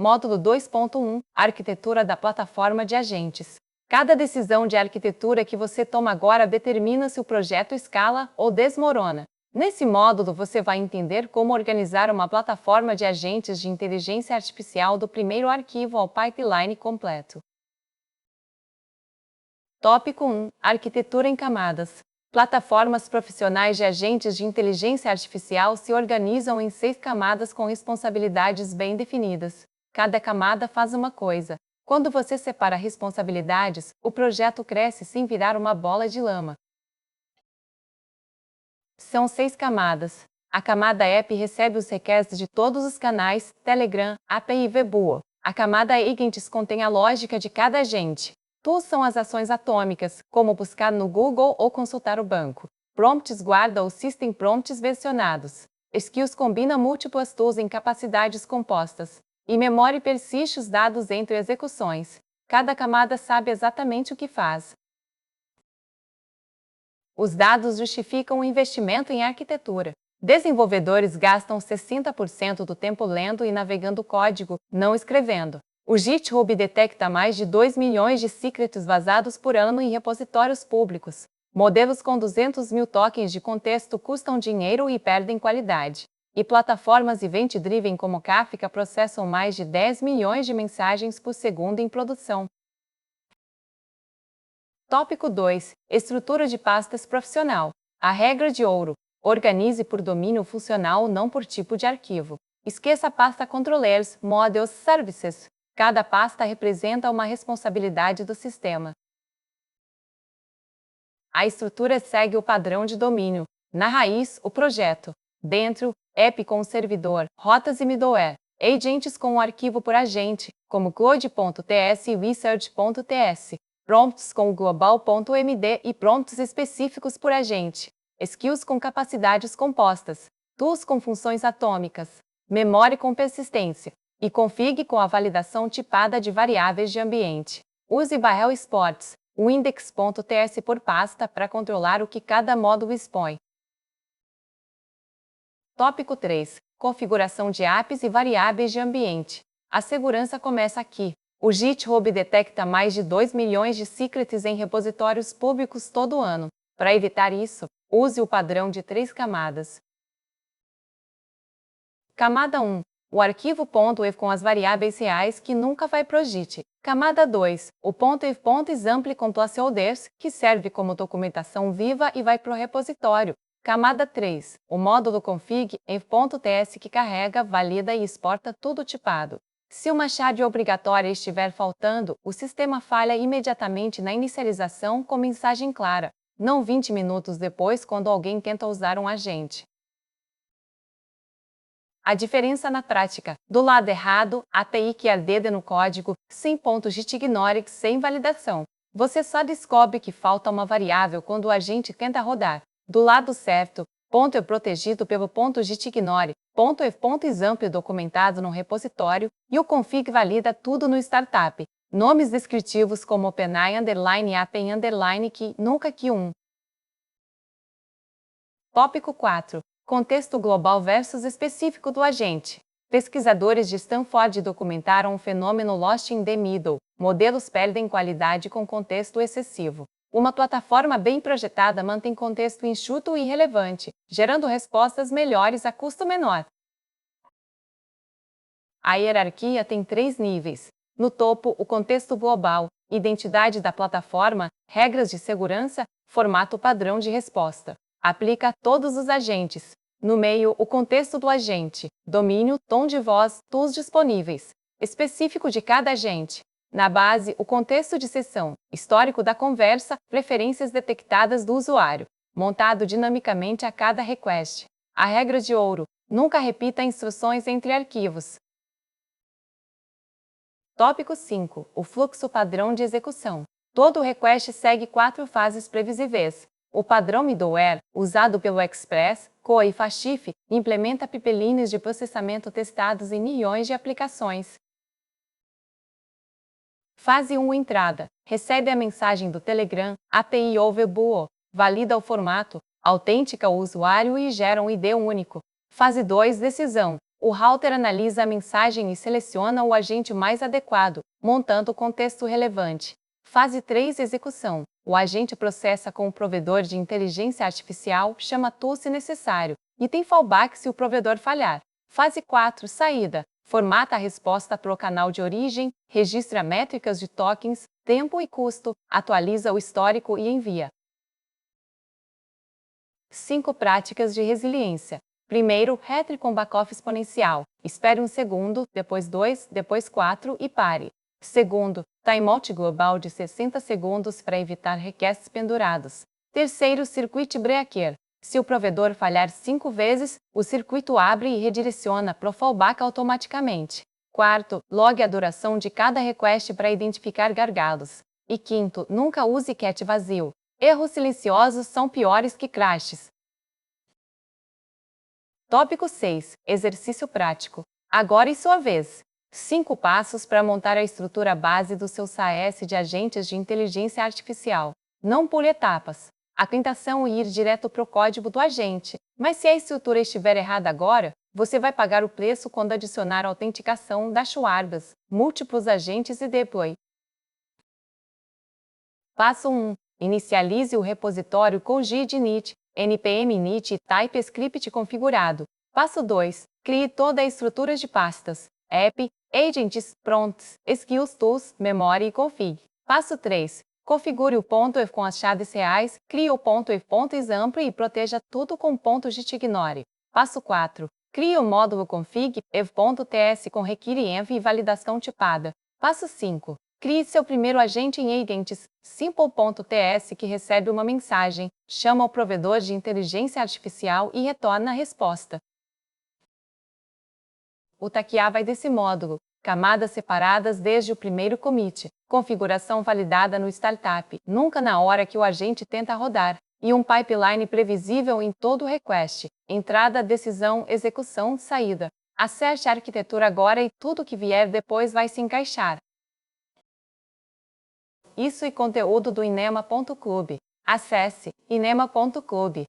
Módulo 2.1 Arquitetura da plataforma de agentes. Cada decisão de arquitetura que você toma agora determina se o projeto escala ou desmorona. Nesse módulo, você vai entender como organizar uma plataforma de agentes de inteligência artificial do primeiro arquivo ao pipeline completo. Tópico 1 Arquitetura em camadas. Plataformas profissionais de agentes de inteligência artificial se organizam em 6 camadas com responsabilidades bem definidas. Cada camada faz uma coisa. Quando você separa responsabilidades, o projeto cresce sem virar uma bola de lama. São 6 camadas. A camada App recebe os requests de todos os canais, Telegram, API e Webull. A camada Agents contém a lógica de cada agente. Tools são as ações atômicas, como buscar no Google ou consultar o banco. Prompts guarda os System Prompts versionados. Skills combina múltiplas tools em capacidades compostas. E Memory persiste os dados entre execuções. Cada camada sabe exatamente o que faz. Os dados justificam o investimento em arquitetura. Desenvolvedores gastam 60% do tempo lendo e navegando código, não escrevendo. O GitHub detecta mais de 2 milhões de secrets vazados por ano em repositórios públicos. Modelos com 200 mil tokens de contexto custam dinheiro e perdem qualidade. E plataformas event-driven como Kafka processam mais de 10 milhões de mensagens por segundo em produção. Tópico 2 Estrutura de pastas profissional. A regra de ouro. Organize por domínio funcional, não por tipo de arquivo. Esqueça a pasta Controllers, Models, Services. Cada pasta representa uma responsabilidade do sistema. A estrutura segue o padrão de domínio. Na raiz, o projeto. Dentro, app com o servidor, rotas e middleware. Agents com o arquivo por agente, como code.ts e research.ts. Prompts com o global.md e prompts específicos por agente. Skills com capacidades compostas. Tools com funções atômicas. Memory com persistência. E config com a validação tipada de variáveis de ambiente. Use Barrel Sports, o index.ts por pasta para controlar o que cada módulo expõe. Tópico 3 Configuração de apps e variáveis de ambiente. A segurança começa aqui. O GitHub detecta mais de 2 milhões de secrets em repositórios públicos todo ano. Para evitar isso, use o padrão de 3 camadas. Camada 1 O arquivo .env com as variáveis reais que nunca vai pro Git. Camada 2 O .env.example com placeholders, que serve como documentação viva e vai pro repositório. Camada 3 O módulo config env.ts que carrega, valida e exporta tudo tipado. Se uma chave obrigatória estiver faltando, o sistema falha imediatamente na inicialização com mensagem clara, não 20 minutos depois quando alguém tenta usar um agente. A diferença na prática. Do lado errado, API que ardeda no código, sem .git ignore sem validação. Você só descobre que falta uma variável quando o agente tenta rodar. Do lado certo, ponto é protegido pelo .git ignore, .env.example documentado no repositório, e o config valida tudo no startup. Nomes descritivos como OpenAI API Key, nunca Key 1. Tópico 4 Contexto global versus específico do agente. Pesquisadores de Stanford documentaram o fenômeno Lost in the Middle. Modelos perdem qualidade com contexto excessivo. Uma plataforma bem projetada mantém contexto enxuto e relevante, gerando respostas melhores a custo menor. A hierarquia tem 3 níveis. No topo, o contexto global, identidade da plataforma, regras de segurança, formato padrão de resposta. Aplica a todos os agentes. No meio, o contexto do agente, domínio, tom de voz, tools disponíveis, específico de cada agente. Na base, o contexto de sessão, histórico da conversa, preferências detectadas do usuário, montado dinamicamente a cada request. A regra de ouro: nunca repita instruções entre arquivos. Tópico 5 O fluxo padrão de execução. Todo request segue 4 fases previsíveis. O padrão middleware, usado pelo Express, COA e Fastif, implementa pipelines de processamento testados em milhões de aplicações. Fase 1 Entrada. Recebe a mensagem do Telegram, API ou Webull, valida o formato, autentica o usuário e gera um ID único. Fase 2 Decisão. O router analisa a mensagem e seleciona o agente mais adequado, montando o contexto relevante. Fase 3, execução. O agente processa com o provedor de inteligência artificial, chama tool se necessário, e tem fallback se o provedor falhar. Fase 4, saída. Formata a resposta para o canal de origem, registra métricas de tokens, tempo e custo, atualiza o histórico e envia. 5 práticas de resiliência. Primeiro, retre com backoff exponencial. Espere um segundo, depois 2, depois 4 e pare. Segundo, timeout global de 60 segundos para evitar requests pendurados. Terceiro, circuit breaker. Se o provedor falhar 5 vezes, o circuito abre e redireciona para o fallback automaticamente. Quarto, logue a duração de cada request para identificar gargalos. E quinto, nunca use cache vazio. Erros silenciosos são piores que crashes. Tópico 6. Exercício prático. Agora é sua vez. 5 passos para montar a estrutura base do seu SaaS de agentes de inteligência artificial. Não pule etapas. A tentação é ir direto para o código do agente, mas se a estrutura estiver errada agora, você vai pagar o preço quando adicionar a autenticação das Schwarbs, múltiplos agentes e deploy. Passo 1. Inicialize o repositório com git init, npm init e TypeScript configurado. Passo 2. Crie toda a estrutura de pastas, app, agents, prompts, skills tools, memory e config. Passo 3. Configure o .env com as chaves reais, crie o .env.example e proteja tudo com .git ignore. Passo 4. Crie o módulo config env.ts com require env e validação tipada. Passo 5. Crie seu primeiro agente em agents, simple.ts que recebe uma mensagem, chama o provedor de inteligência artificial e retorna a resposta. O Takia vai desse módulo, camadas separadas desde o primeiro commit, configuração validada no startup, nunca na hora que o agente tenta rodar, e um pipeline previsível em todo o request, entrada, decisão, execução, saída. Acerte a arquitetura agora e tudo que vier depois vai se encaixar. Isso e conteúdo do inema.club. Acesse inema.club.